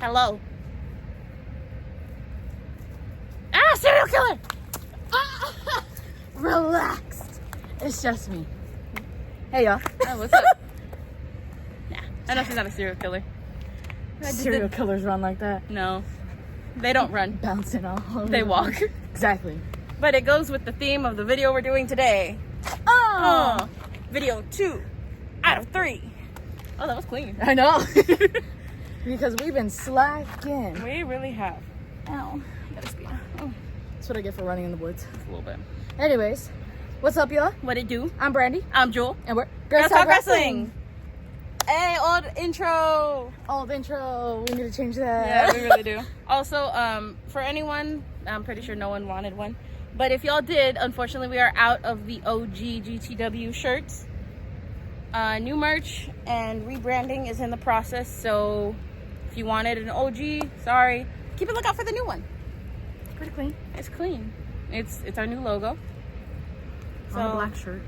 Hello. Ah, serial killer! Ah, relaxed. It's just me. Hey, y'all. Oh, what's up? Nah, I know she's not a serial killer. Serial killers run like that. No, they don't run. Bouncing all over. They the walk. place. Exactly. But it goes with the theme of the video we're doing today. Oh. Video 2 out of 3. Oh, that was clean. I know. Because we've been slacking. We really have. Ow. I gotta speed. Oh, That's what I get for running in the woods. just a little bit. Anyways, what's up, y'all? What it do? I'm Brandy, I'm Jewel. and we're Girls Talk Wrestling. Hey, old intro. Old intro. We need to change Yeah, that. we really do. Also, for anyone, I'm pretty sure no one wanted one. But if y'all did, unfortunately, we are out of the OG GCW shirts. New merch and rebranding is in the process. So if you wanted an OG, sorry. Keep a lookout for the new one. Pretty clean. It's clean. It's our new logo. On a black shirt.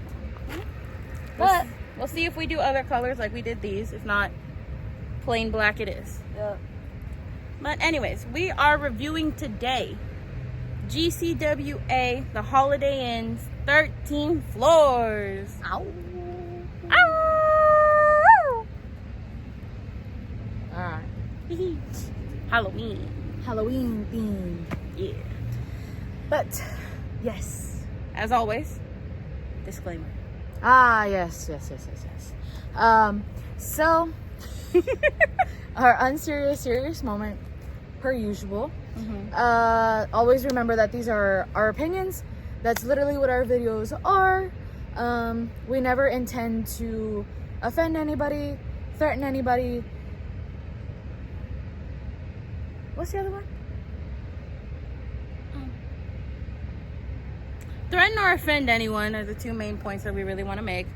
But we'll see if we do other colors like we did these. If not, plain black it is. Yeah. But anyways, we are reviewing today GCWA, the Holiday Inn's 13 Floors. Ow. Ow! Alright. Halloween. Halloween theme. Yeah. But, yes. As always, disclaimer. Ah, yes. So, our unserious, serious moment, per usual. Always remember that these are our opinions. That's literally what our videos are. We never intend to offend anybody, threaten anybody. What's the other one? Threaten or offend anyone are the two main points that we really want to make.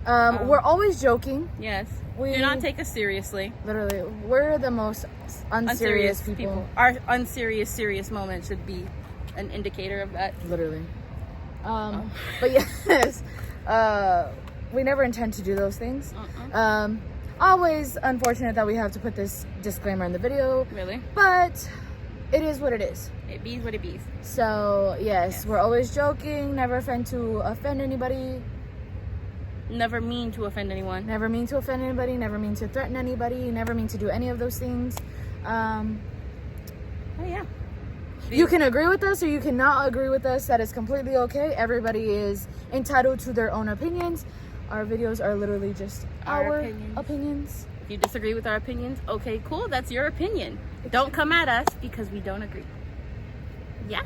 We're always joking. Yes. We Do not take us seriously. Literally, we're the most unserious people. Our unserious, serious moment should be an indicator of that. Literally. But yes, we never intend to do those things. Always unfortunate that we have to put this disclaimer in the video. Really? But it is what it is. It bees what it bees. So yes, we're always joking. Never offend anybody. Never mean to offend anyone. Never mean to offend anybody. Never mean to threaten anybody. Never mean to do any of those things. Oh yeah. You can agree with us or you cannot agree with us. That is completely okay. Everybody is entitled to their own opinions. Our videos are literally just our opinions. If you disagree with our opinions, okay, cool. That's your opinion. Don't come at us because we don't agree. Yeah.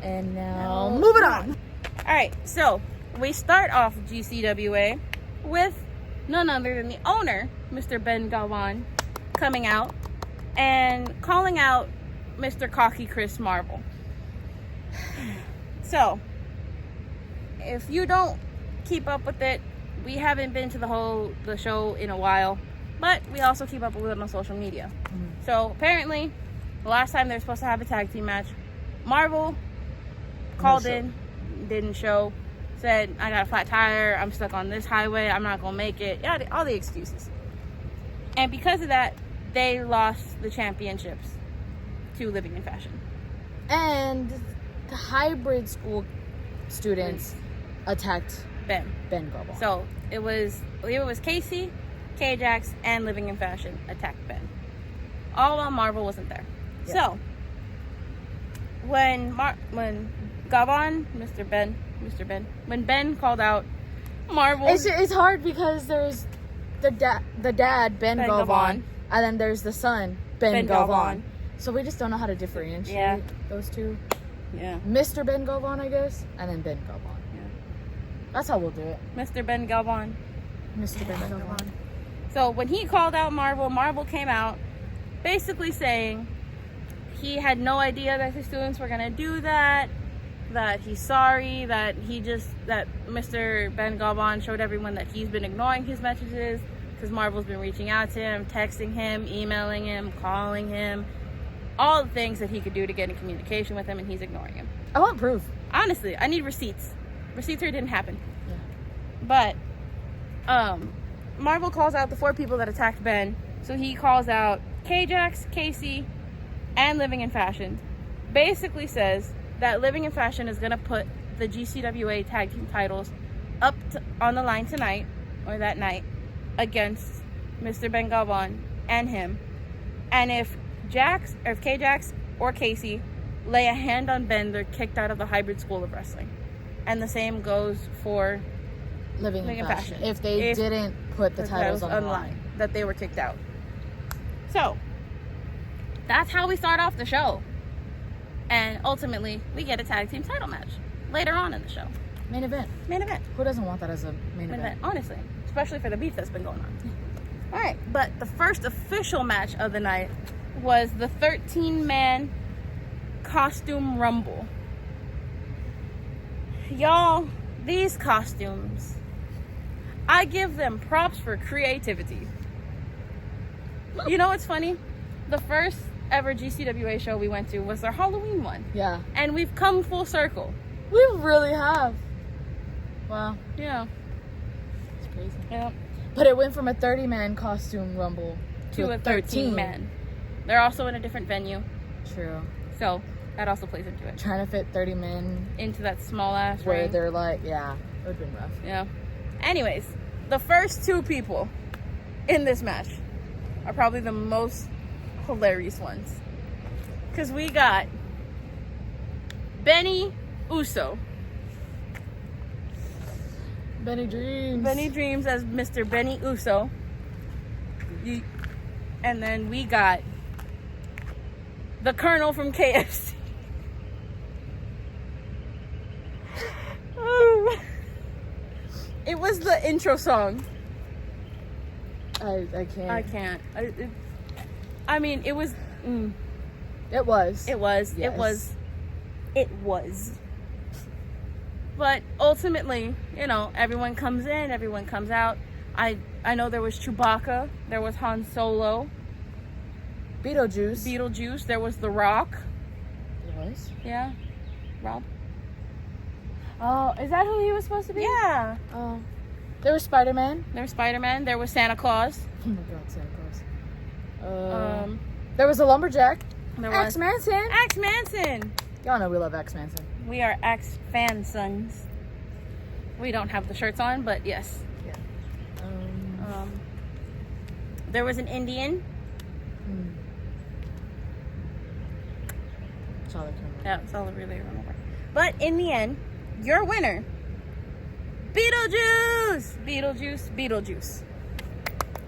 And now, moving on. All right, so we start off GCWA with none other than the owner, Mr. Ben Galvan, coming out and calling out Mr. Cocky Chris Marvel. So, if you don't keep up with it, we haven't been to the show in a while, but we also keep up with it on social media. So apparently, the last time they were supposed to have a tag team match, Marvel called in, didn't show, said, I got a flat tire, I'm stuck on this highway, I'm not gonna make it. Yeah, all the excuses. And because of that, they lost the championships to Living in Fashion. And the hybrid school students attacked Ben Galvan. So it was Casey, K-Jax, and Living in Fashion attacked Ben. All while Marvel wasn't there. Yep. So when Galvan, when Ben called out Marvel, it's hard because there's the dad Ben Galvan, and then there's the son Ben Galvan. So we just don't know how to differentiate those two. Yeah. Mr. Ben Galvan, I guess, and then Ben Galvan. Yeah. That's how we'll do it. Mr. Ben Galvan. Mr. Ben Galvan. So when he called out Marvel came out basically saying he had no idea that the students were going to do that he's sorry, that Mr. Ben Galvan showed everyone that he's been ignoring his messages because Marvel's been reaching out to him, texting him, emailing him, calling him, all the things that he could do to get in communication with him, and he's ignoring him. I want proof. Honestly, I need receipts. Receipts or it didn't happen. Yeah. But Marvel calls out the 4 people that attacked Ben. So he calls out K-Jax, Casey, and Living in Fashion basically says that Living in Fashion is going to put the GCWA tag team titles on the line tonight, or that night, against Mr. Ben Galvan and him. And if K-Jax or Casey lay a hand on Ben, they're kicked out of the hybrid school of wrestling. And the same goes for Living in Fashion. If they didn't put the titles on the line, that they were kicked out. So, that's how we start off the show. And ultimately, we get a tag team title match later on in the show. Main event. Who doesn't want that as a main event? Honestly. Especially for the beef that's been going on. Alright, but the first official match of the night was the 13-man costume rumble. Y'all, these costumes, I give them props for creativity. You know what's funny? The first ever GCWA show we went to was their Halloween one. Yeah. And we've come full circle. We really have. Wow. Yeah. It's crazy. Yeah. But it went from a 30-man costume rumble to a 13-man. They're also in a different venue. True. So, that also plays into it. Trying to fit 30 men into that small ass where ring. They're like, yeah, it would have been rough. Yeah. Anyways, the first two people in this match are probably the most hilarious ones. Because we got Benny Uso. Benny Dreams. Benny Dreams as Mr. Benny Uso. And then we got the Colonel from KFC. It was the intro song. I can't. I can't. I mean, it was. It was. It was. Yes. It was. It was. But ultimately, you know, everyone comes in, everyone comes out. I know there was Chewbacca, there was Han Solo, Beetlejuice, there was The Rock. There was? Yeah. Rob? Oh, is that who he was supposed to be? Yeah. Oh. There was Spider-Man. There was Spider-Man, there was Santa Claus. Oh my god, Santa Claus. There was a lumberjack. Axe Manson. Axe Manson. Y'all know we love Axe Manson. We are Axe fan sons. We don't have the shirts on, but yes. Yeah. There was an Indian. That's all I can remember. Yeah, that's all I really remember. But in the end, your winner, Beetlejuice.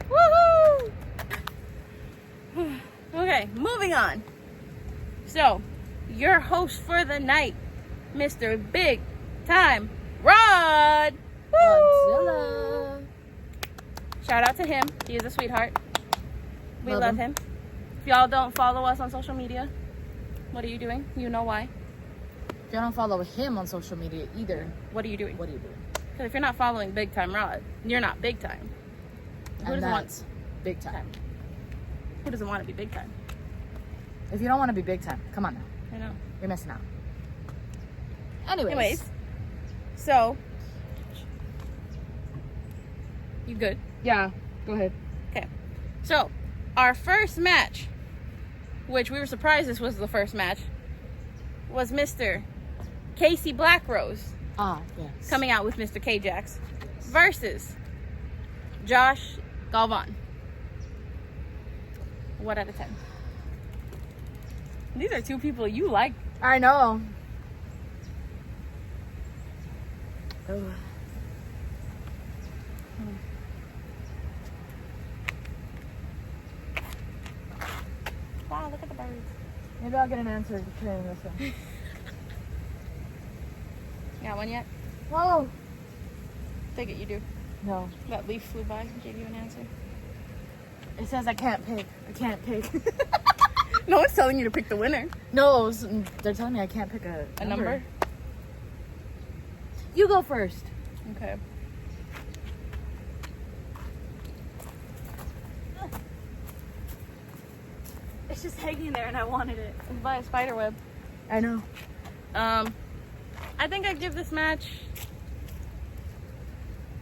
Woohoo! Okay, moving on. So, your host for the night, Mr. Big Time Rod. Godzilla. Shout out to him. He is a sweetheart. We love him. If y'all don't follow us on social media, what are you doing? You know why. If y'all don't follow him on social media either, what are you doing? What are you doing? Because if you're not following Big Time Rod, you're not big time. Who doesn't want big time? Who doesn't want to be big time? If you don't want to be big time, come on now. I know. You're missing out. Anyways. So, you good? Yeah, go ahead. Okay. So, our first match, which we were surprised this was the first match, was Mr. Casey Blackrose. Yes. Coming out with Mr. K-Jax versus Josh Galvan. What out of 10? These are two people you like. I know. Oh. Wow, look at the birds. Maybe I'll get an answer to this one. Got one yet? Whoa. Take it, you do. No. That leaf flew by and gave you an answer. It says I can't pick. I can't pick. No one's telling you to pick the winner. No, they're telling me I can't pick a number. You go first. Okay. It's just hanging there and I wanted it. It's by a spider web. I know. I think I'd give this match,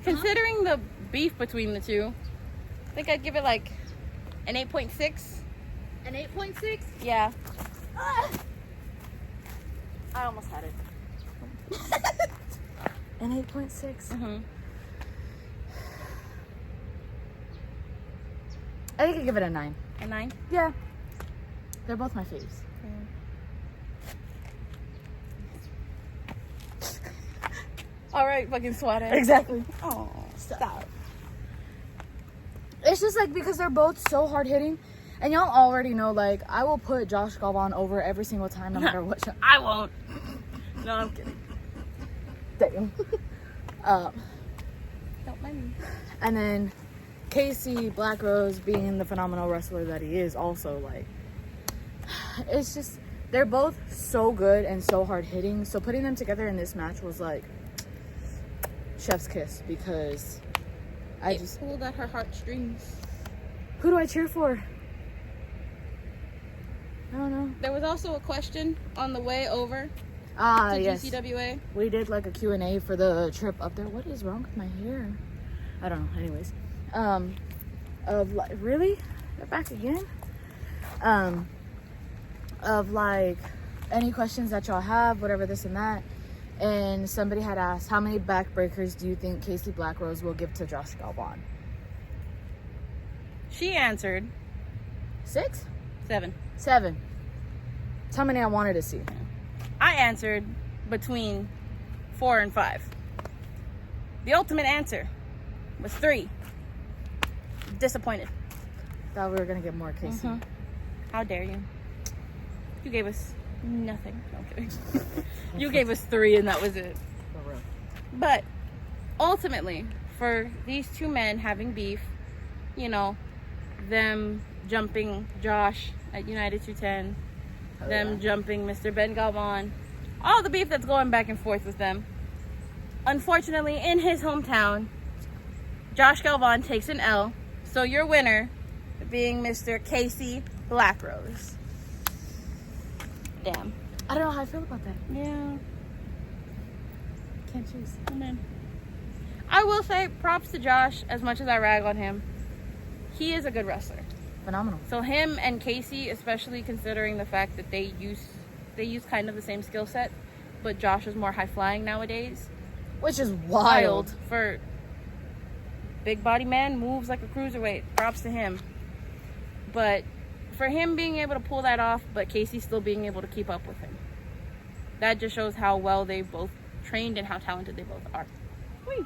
considering the beef between the two, I think I'd give it like an 8.6. An 8.6? Yeah. I almost had it. An 8.6. Mm-hmm. I think I give it a 9. A 9? Yeah. They're both my faves. All right, fucking swat it. Exactly. Oh, stop. It's just like because they're both so hard hitting, and y'all already know. Like I will put Josh Galvan over every single time, no matter what. I won't. No, I'm kidding. Damn. Don't mind me. And then Casey Black Rose, being the phenomenal wrestler that he is, also like it's just they're both so good and so hard hitting. So putting them together in this match was like chef's kiss because I just pulled at her heartstrings. Who do I cheer for? I don't know. There was also a question on the way over to yes. GCWA. We did like a Q&A for the trip up there. What is wrong with my hair? I don't know. Anyways, of like really, they're back again. Of like any questions that y'all have, whatever this and that. And somebody had asked, how many backbreakers do you think Casey Black Rose will give to Josh Galvan? She answered 6? 7. 7. That's how many I wanted to see. I answered between 4 and 5. The ultimate answer was 3. Disappointed. Thought we were gonna get more Casey. Mm-hmm. How dare you? You gave us nothing. No, I'm kidding. You gave us 3 and that was it. For real. But ultimately, for these two men having beef, you know, them jumping Josh at United 210, them jumping Mr. Ben Galvan, all the beef that's going back and forth with them. Unfortunately, in his hometown, Josh Galvan takes an L. So your winner being Mr. Casey Black Rose. Damn. I don't know how I feel about that. Yeah. Can't choose. Amen. I will say props to Josh as much as I rag on him. He is a good wrestler. Phenomenal. So him and Casey, especially considering the fact that they use kind of the same skill set, but Josh is more high flying nowadays. Which is wild. For big body man, moves like a cruiserweight. Props to him. But for him being able to pull that off, but Casey still being able to keep up with him, that just shows how well they both trained and how talented they both are. Wait.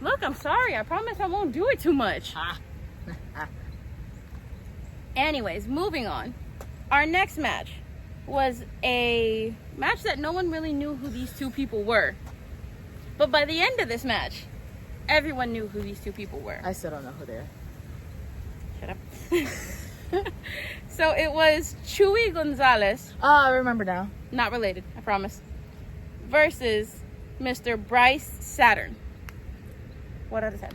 Look, I'm sorry. I promise I won't do it too much. Anyways, moving on. Our next match was a match that no one really knew who these two people were. But by the end of this match, everyone knew who these two people were. I still don't know who they are. Shut up. So it was Chuy Gonzalez. Oh, I remember now. Not related, I promise. Versus Mr. Bryce Saturn. What out of 10?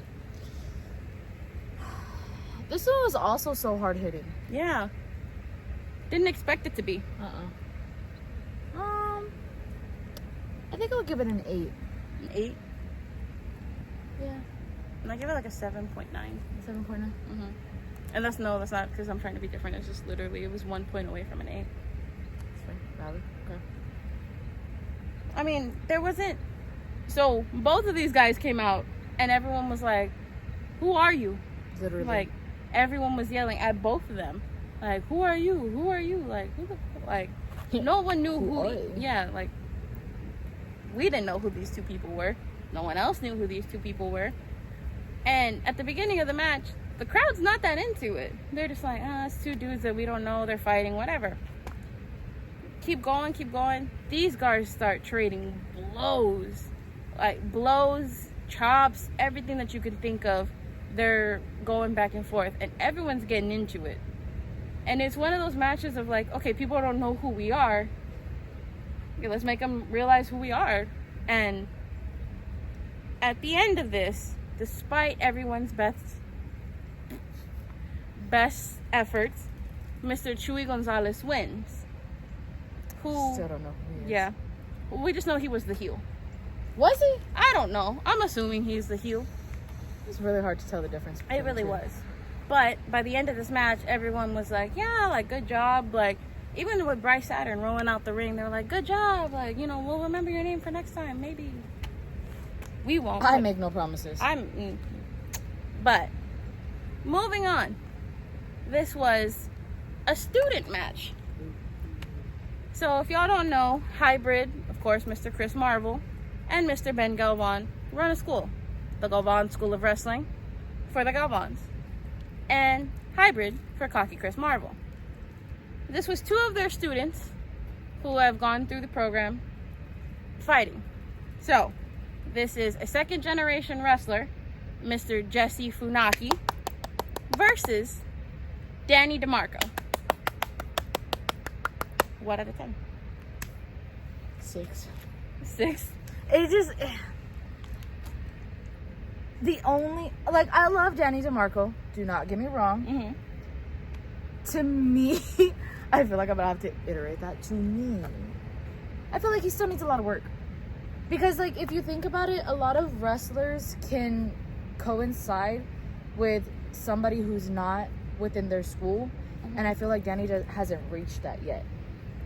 This one was also so hard hitting. Yeah. Didn't expect it to be. I think I'll give it an 8. An 8? Yeah. And I give it like a 7.9. 7.9. Mm-hmm. And that's not because I'm trying to be different. It's just literally, it was 1 point away from an 8. That's fine. Valid. Okay. I mean, there wasn't... So, both of these guys came out, and everyone was like, who are you? Literally. Like, everyone was yelling at both of them. Like, who are you? Who are you? Like, who the... Like, no one knew who... Yeah, like, we didn't know who these two people were. No one else knew who these two people were. And at the beginning of the match, the crowd's not that into it. They're just like, it's two dudes that we don't know. They're fighting, whatever. Keep going, keep going. These guys start trading blows. Like, blows, chops, everything that you can think of. They're going back and forth. And everyone's getting into it. And it's one of those matches of like, okay, people don't know who we are. Okay, let's make them realize who we are. And at the end of this, despite everyone's best efforts, Mr. Chuy Gonzalez wins. Who? Still don't know who he is. Yeah. We just know he was the heel. Was he? I don't know. I'm assuming he's the heel. It's really hard to tell the difference. It really was. But by the end of this match, everyone was like, yeah, like, good job. Like, even with Bryce Saturn rolling out the ring, they were like, good job. Like, you know, we'll remember your name for next time. Maybe we won't. I make no promises. But moving on. This was a student match. So if y'all don't know, Hybrid, of course, Mr. Chris Marvel, and Mr. Ben Galvan run a school. The Galvan School of Wrestling for the Galvans. And Hybrid for Cocky Chris Marvel. This was 2 of their students who have gone through the program fighting. So, this is a 2nd generation wrestler, Mr. Jesse Funaki, versus Danny DeMarco. What out of 10? 6. 6. It just... The only... Like, I love Danny DeMarco. Do not get me wrong. Mm-hmm. To me... I feel like I'm going to have to iterate that. To me... I feel like he still needs a lot of work. Because, like, if you think about it, a lot of wrestlers can coincide with somebody who's not within their school. Mm-hmm. And I feel like Danny hasn't reached that yet.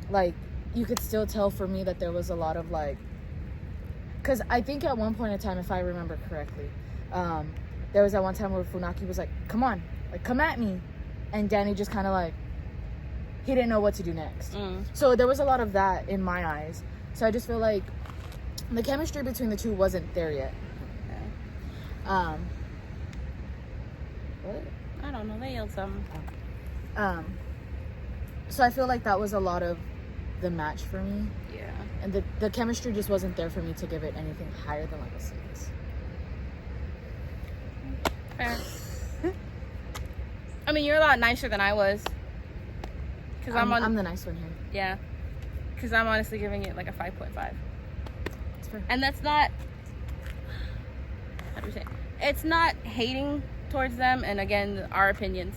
Like, you could still tell for me that there was a lot of, like... Because I think at one point in time, if I remember correctly, there was that one time where Funaki was like, come on, like, come at me. And Danny just kind of, like, he didn't know what to do next. So there was a lot of that in my eyes. So I just feel like the chemistry between the 2 wasn't there yet. Okay. What? I don't know. They yelled something. So I feel like that was a lot of the match for me. Yeah. And the chemistry just wasn't there for me to give it anything higher than, like, a 6. Fair. I mean, you're a lot nicer than I was. Cause I'm the nice one here. Yeah. Because I'm honestly giving it like a 5.5. That's fair. And that's not... How do you say? It's not hating towards them, and again, our opinions.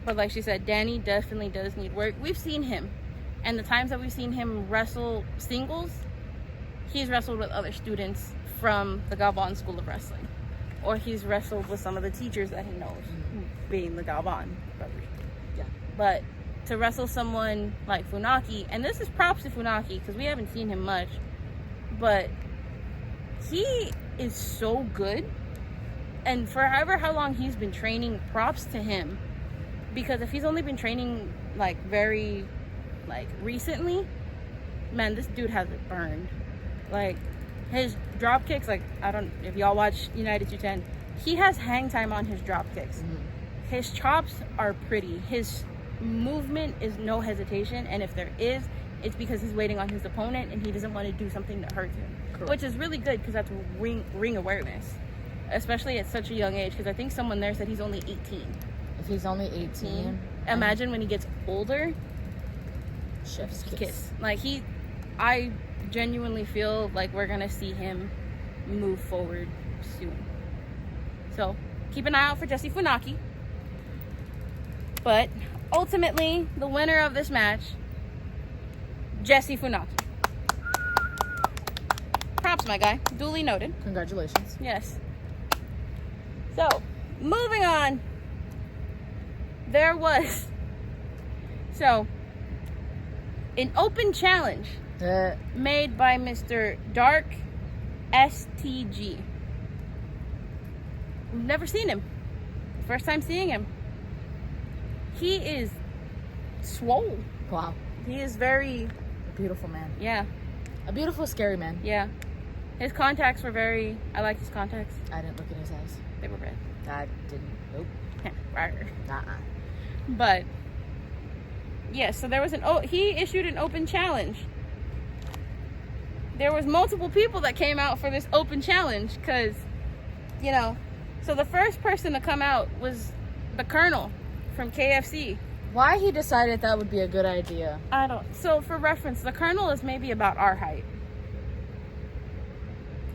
But like she said, Danny definitely does need work. We've seen him. And the times that we've seen him wrestle singles, he's wrestled with other students from the Galvan School of Wrestling. Or he's wrestled with some of the teachers that he knows, being the Galvan brothers. Yeah. But to wrestle someone like Funaki, and this is props to Funaki because we haven't seen him much, but he is so good. And for however how long he's been training, props to him. Because if he's only been training like very recently, man, this dude has it burned. Like, his drop kicks, like, I don't, if y'all watch United 210, he has hang time on his drop kicks. His chops are pretty. His movement is no hesitation, and if there is, it's because he's waiting on his opponent and he doesn't want to do something that hurts him. Correct. Which is really good because that's ring awareness, especially at such a young age, because I think someone there said he's only 18. If he's only 18, imagine when he gets older. Chef's kiss. Like, I genuinely feel like we're gonna see him move forward soon. So keep an eye out for Jesse Funaki. But ultimately, the winner of this match, Jesse Funaki. Props, my guy. Duly noted. Congratulations. Yes. So, moving on. There was an open challenge made by Mr. Dark STG. We've never seen him. First time seeing him. He is swole. Wow. He is very... A beautiful man. Yeah. A beautiful, scary man. Yeah. His contacts were very... I like his contacts. I didn't look in his eyes. They were red. I didn't. Nope. Nuh-uh. But... yeah, so there was he issued an open challenge. There was multiple people that came out for this open challenge because, you know, so the first person to come out was the Colonel from KFC. Why he decided that would be a good idea? I don't. So for reference, the Colonel is maybe about our height.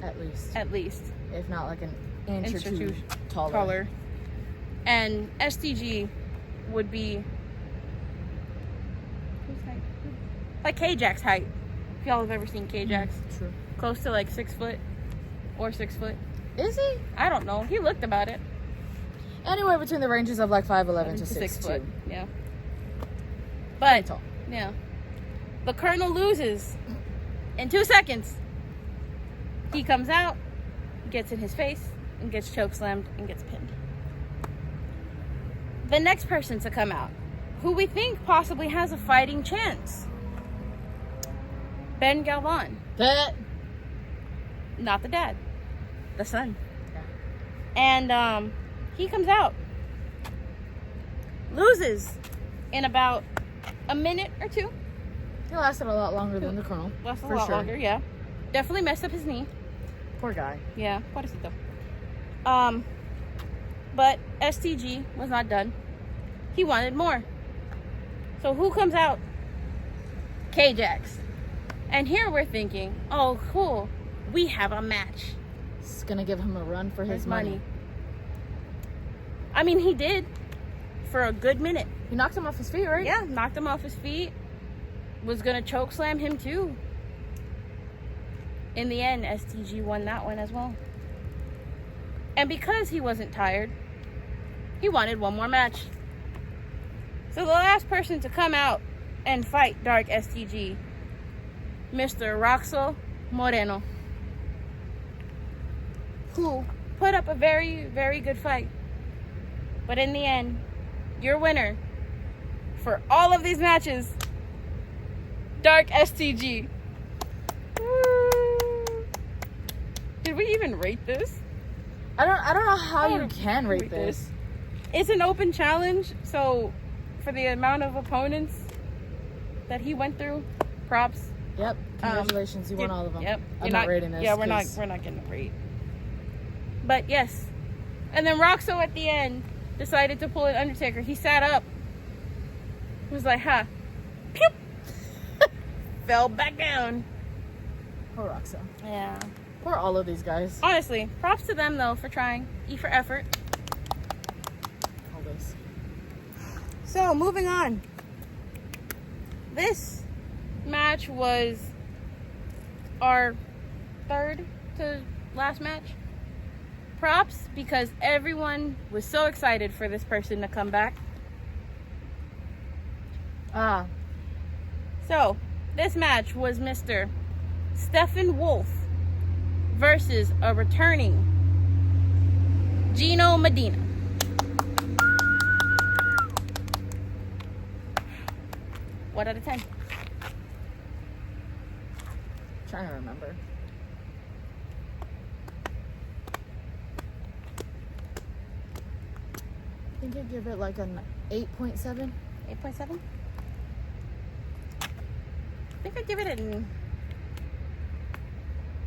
At least. At least. If not like an inch or two taller. And STG would be... like K-Jack's height. If y'all have ever seen K-Jack's. True. Close to like 6 foot or 6 foot. Is he? I don't know. He looked about it. Anywhere between the ranges of like 5'11" to 6'2". foot. Yeah. Pretty But tall. yeah, the Colonel loses in 2 seconds. He comes out, gets in his face, and gets chokeslammed and gets pinned. The next person to come out, who we think possibly has a fighting chance, Ben Galvan. That. Not the dad, the son. Yeah. And he comes out, loses in about a minute or two. He lasted a lot longer than the Colonel. Lasted a for lot sure. longer, yeah. Definitely messed up his knee. Poor guy. Yeah, pobrecito. But STG was not done. He wanted more. So who comes out? K-Jax. And here we're thinking, oh, cool. We have a match. It's gonna give him a run for his money. I mean, he did for a good minute. He knocked him off his feet, right? Yeah, knocked him off his feet. Was gonna choke slam him too. In the end, STG won that one as well. And because he wasn't tired, he wanted one more match. So the last person to come out and fight Dark STG, Mr. Roxo Moreno, who put up a very, very good fight. But in the end, your winner for all of these matches, Dark STG. Woo. Did we even rate this? I don't know how Oh, you can rate this. It's an open challenge, so for the amount of opponents that he went through, props. Yep. Congratulations, you won all of them. Yep. I'm not rating this. Yeah, we're not getting a rate. But yes. And then Roxo at the end decided to pull an Undertaker. He sat up. He was like, huh. Pew! Fell back down. Poor Roxo. Yeah. Poor all of these guys. Honestly, props to them though for trying. E for effort. Always. So, moving on. This match was our third to last match. Props, because everyone was so excited for this person to come back. So, this match was Mr. Stephen Wolf versus a returning Gino Medina. What out of 10? Trying to remember. I think I'd give it like an 8.7. 8.7? I think I'd give it an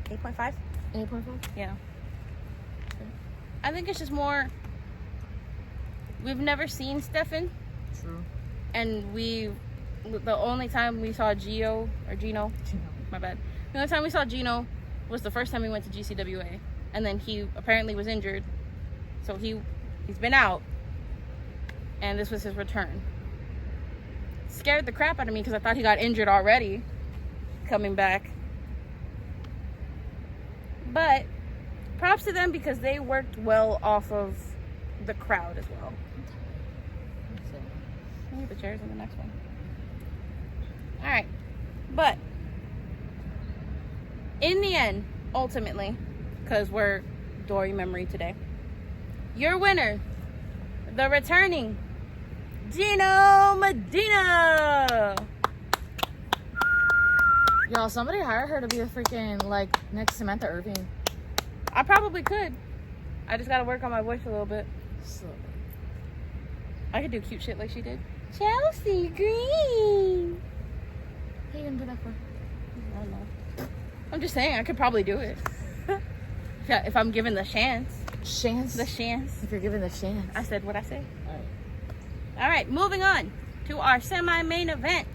8.5. 8.5? Yeah. I think it's just more. We've never seen Stefan, True. and the only time we saw Gino, my bad. The only time we saw Gino was the first time we went to GCWA, and then he apparently was injured, so he's been out, and this was his return. Scared the crap out of me because I thought he got injured already coming back. But props to them because they worked well off of the crowd as well. Let me get the chairs in the next one. Alright. But in the end, ultimately, because we're Dory memory today, your winner, the returning Gino Medina. Y'all, somebody hire her to be a freaking, like, next Samantha Irving. I probably could. I just gotta work on my voice a little bit. So, I could do cute shit like she did. Chelsea Green. what are you gonna do that for? I don't know. I'm just saying, I could probably do it. If I'm given the chance. Chance? The chance. If you're given the chance. I said what I said. Alright. Alright, moving on to our semi-main event,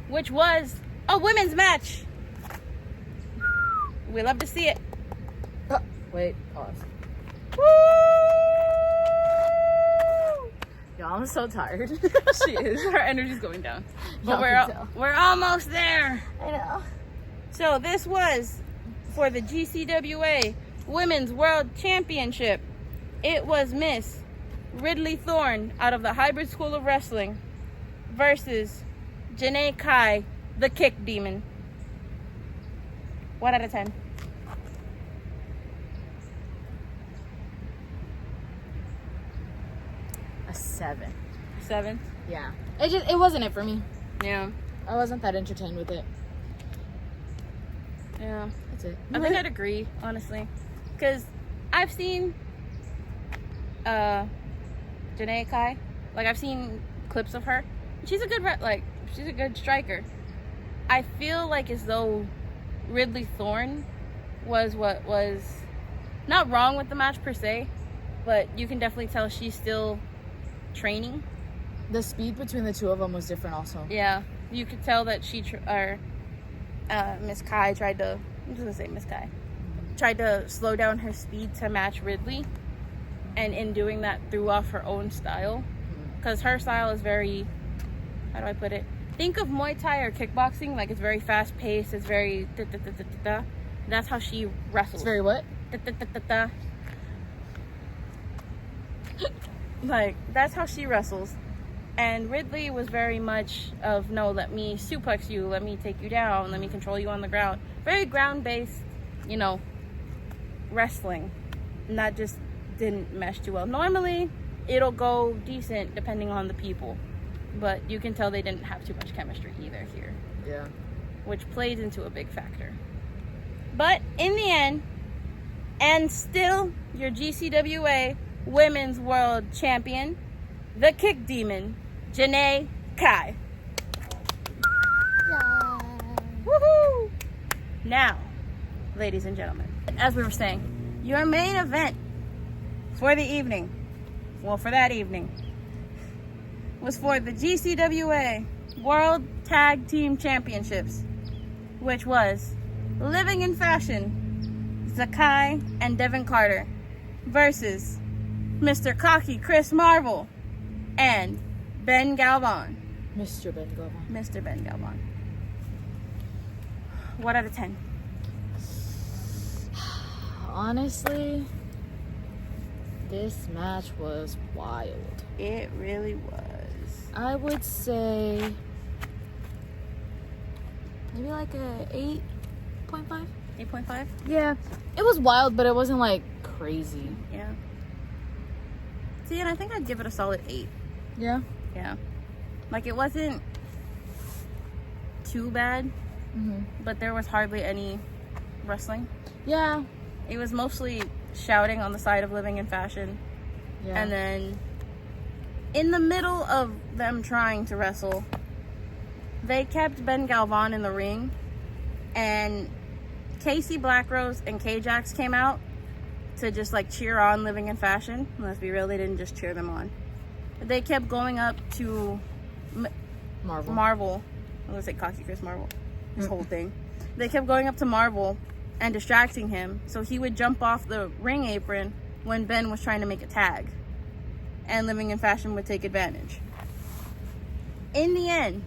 which was a women's match. We love to see it. Wait, pause. Woo! Y'all, I'm so tired. She is. Her energy's going down. But Y'all can tell. we're almost there. I know. So this was for the GCWA Women's World Championship. It was Miss Ridley Thorne out of the Hybrid School of Wrestling versus Janae Kai, the Kick Demon. 1 out of 10. A 7. 7? Yeah. It wasn't it for me. Yeah. I wasn't that entertained with it. Yeah. That's it. I think I'd agree, honestly. Because I've seen Janae Kai. Like, I've seen clips of her. She's a good she's a good striker. I feel like as though Ridley Thorne was what was not wrong with the match per se, but you can definitely tell she's still training. The speed between the two of them was different also. Yeah. You could tell that Miss Kai tried to, I'm just gonna say Miss Kai, tried to slow down her speed to match Ridley, and in doing that threw off her own style, because her style is very, how do I put it? Think of Muay Thai or kickboxing, like it's very fast paced, it's very da-da-da-da-da-da. That's how she wrestles. It's very what? Da-da-da-da-da. Like, that's how she wrestles. And Ridley was very much of, no, let me suplex you, let me take you down, let me control you on the ground. Very ground-based, wrestling. And that just didn't mesh too well. Normally, it'll go decent depending on the people. But you can tell they didn't have too much chemistry either here. Yeah. Which plays into a big factor. But in the end, and still your GCWA Women's World Champion, the Kick Demon, Janae Kai. Yeah. Woohoo! Now, ladies and gentlemen, as we were saying, your main event for the evening, well, for that evening, was for the GCWA World Tag Team Championships, which was Living in Fashion, Zakai and Devin Carter versus Mr. Cocky Chris Marvel and Ben Galvan. Mr. Ben Galvan. Mr. Ben Galvan. 1 out of 10? Honestly, this match was wild. It really was. I would say maybe like a 8.5. 8.5? Yeah. It was wild, but it wasn't like crazy. Yeah. See, and I think I'd give it a solid 8. Yeah. Yeah. Like, it wasn't too bad, but there was hardly any wrestling. Yeah. It was mostly shouting on the side of Living in Fashion. Yeah. And then in the middle of them trying to wrestle, they kept Ben Galvan in the ring, and Casey Blackrose and K-Jax came out to just like cheer on Living in Fashion. Let's be real, they didn't just cheer them on. They kept going up to Marvel. I was gonna say Cocky Chris Marvel. This whole thing. They kept going up to Marvel and distracting him, so he would jump off the ring apron when Ben was trying to make a tag, and Living in Fashion would take advantage. In the end,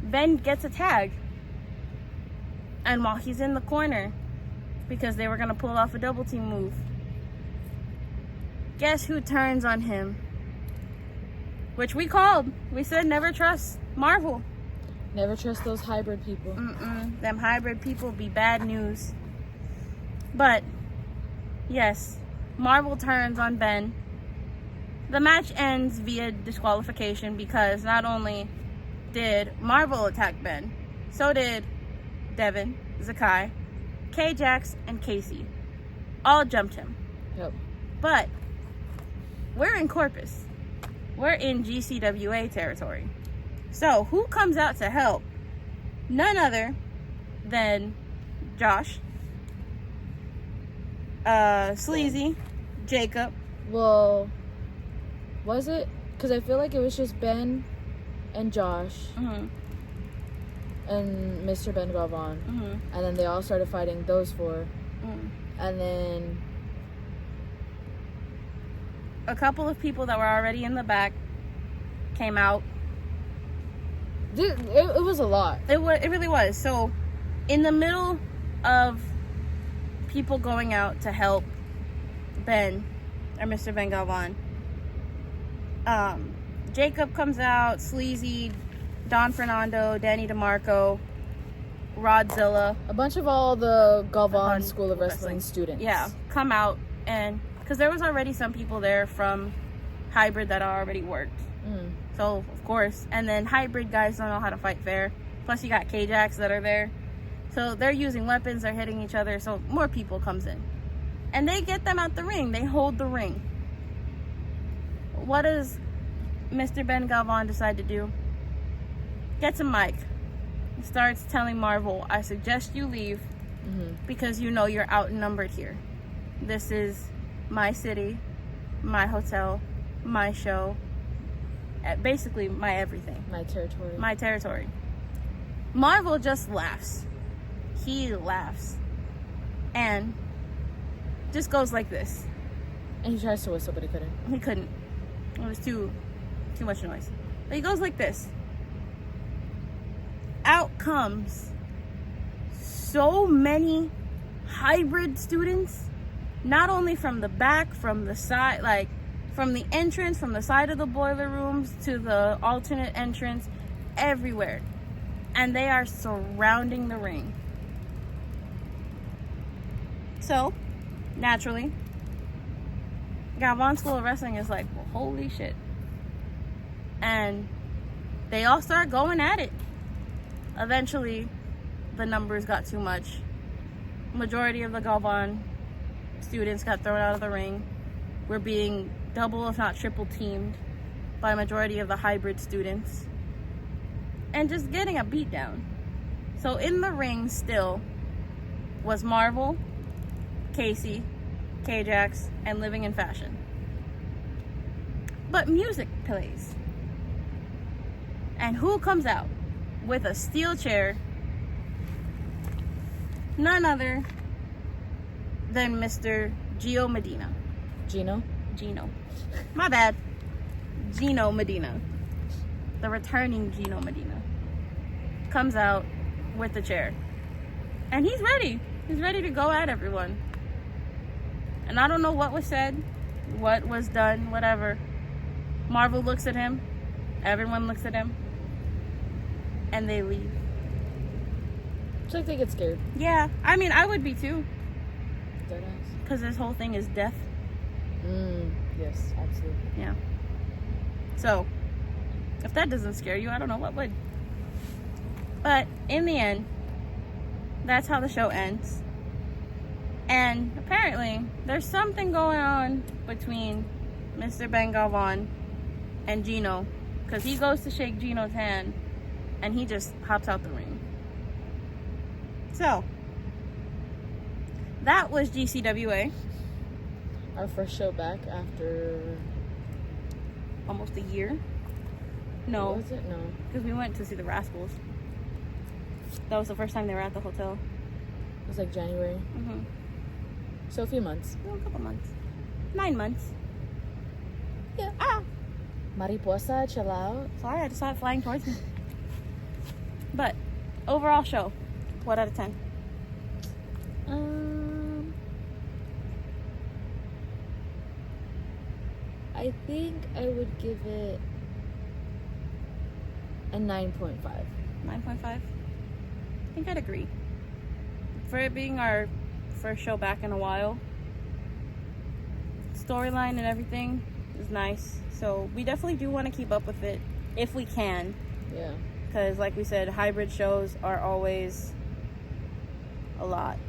Ben gets a tag, and while he's in the corner, because they were going to pull off a double team move, guess who turns on him? Which we called. We said never trust Marvel. Never trust those hybrid people. Them hybrid people be bad news. But, yes, Marvel turns on Ben. The match ends via disqualification because not only did Marvel attack Ben, so did Devin, Zakai, K-Jax, and Casey. All jumped him. Yep. But we're in Corpus. We're in GCWA territory. So who comes out to help? None other than Josh, Sleazy, Jacob. Well, was it? Because I feel like it was just Ben and Josh and Mr. Ben Galvan. And then they all started fighting those four. And then a couple of people that were already in the back came out. it was a lot. It really was. So in the middle of people going out to help Ben or Mr. Ben Galvan, Jacob comes out, Sleazy, Don Fernando, Danny DeMarco, Rodzilla. A bunch of all the Galvan School of Wrestling students. Yeah, come out, and because there was already some people there from Hybrid that already worked. So, of course. And then Hybrid guys don't know how to fight fair. Plus, you got K-Jacks that are there. So, they're using weapons. They're hitting each other. So, more people comes in. And they get them out the ring. They hold the ring. What does Mr. Ben Galvan decide to do? Gets a mic. He starts telling Marvel, I suggest you leave because you know you're outnumbered here. This is my city, my hotel, my show. Basically, my everything. My territory. My territory. Marvel just laughs. He laughs. And just goes like this. And he tries to whistle, but he couldn't. He couldn't. It was too much noise. But he goes like this. Out comes so many Hybrid students, not only from the back, from the side, like from the entrance, from the side of the boiler rooms to the alternate entrance, everywhere. And they are surrounding the ring. So, naturally, Galvan School of Wrestling is like, well, holy shit. And they all start going at it. Eventually, the numbers got too much. Majority of the Galvan students got thrown out of the ring. We're being double, if not triple teamed by a majority of the Hybrid students. And just getting a beat down. So in the ring still was Marvel, Casey, K-Jax, and Living in Fashion. But music plays. And who comes out with a steel chair? None other than Mr. Gio Medina. Gino? My bad. Gino Medina. The returning Gino Medina comes out with the chair. And he's ready. He's ready to go at everyone. And I don't know what was said, what was done, whatever. Marvel looks at him. Everyone looks at him. And they leave. It's like they get scared. Yeah. I mean, I would be too. Deadass. Because this whole thing is death. Yes, absolutely. Yeah. So, if that doesn't scare you, I don't know what would. But in the end, that's how the show ends. And apparently, there's something going on between Mr. Ben Galvan and Gino. Because he goes to shake Gino's hand, and he just hops out the ring. So, that was GCWA. Our first show back after Almost a year. No. Was it? No. Because we went to see the Rascals. That was the first time they were at the hotel. It was like January. So a few months. A couple months. 9 months. Yeah. Ah! Mariposa, chill out. Sorry, I just saw it flying towards me. But, overall show, what out of 10? I think I would give it a 9.5. 9.5? I think I'd agree. For it being our first show back in a while, storyline and everything is nice. So we definitely do want to keep up with it if we can. Yeah. Because like we said, hybrid shows are always a lot.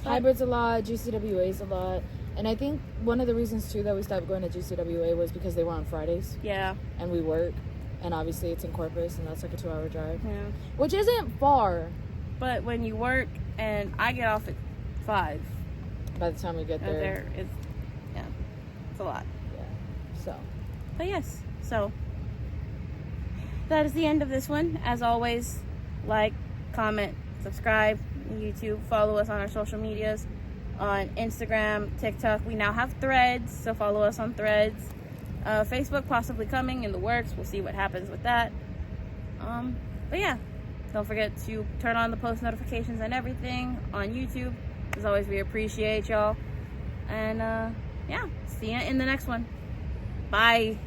Hybrid's a lot, GCWA's a lot. And I think one of the reasons too that we stopped going to GCWA was because they were on Fridays. Yeah. And we work. And obviously it's in Corpus and that's like a 2-hour drive. Yeah. Which isn't far. But when you work and I get off at 5. By the time we get there. It's a lot. Yeah. So. But yes. So that is the end of this one. As always, like, comment, subscribe on YouTube, follow us on our social medias. On Instagram, TikTok. We now have Threads, so follow us on Threads. Facebook possibly coming in the works. We'll see what happens with that. But yeah, don't forget to turn on the post notifications and everything on YouTube. As always, we appreciate y'all. And yeah, see you in the next one. Bye.